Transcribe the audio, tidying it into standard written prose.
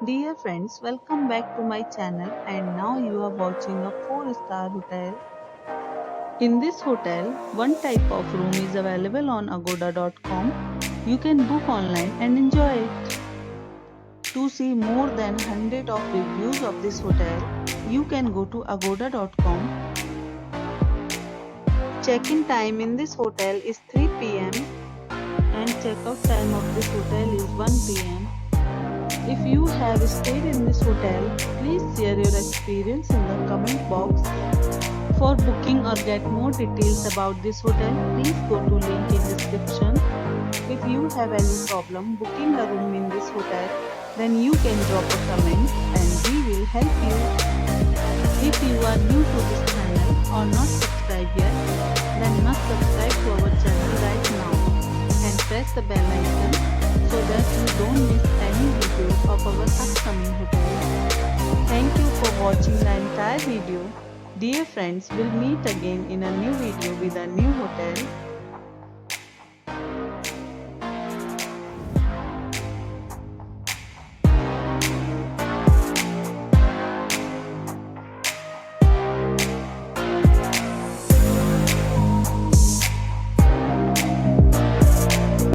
Dear friends, welcome back to my channel and now you are watching a 4-star hotel. In this hotel, one type of room is available on agoda.com. You can book online and enjoy it. To see more than 100 of reviews of this hotel, you can go to agoda.com. Check-in time in this hotel is 3 p.m. and check-out time of this hotel is 1 p.m. If you have stayed in this hotel, please share your experience in the comment box. For booking or get more details about this hotel, please go to link in description. If you have any problem booking a room in this hotel, then you can drop a comment and we will help you. If you are new to this channel or not subscribed yet, then must subscribe to our channel right now and press the bell icon so that you don't miss any videos of our upcoming hotels. Thank you for watching the entire video. Dear friends, we'll meet again in a new video with a new hotel.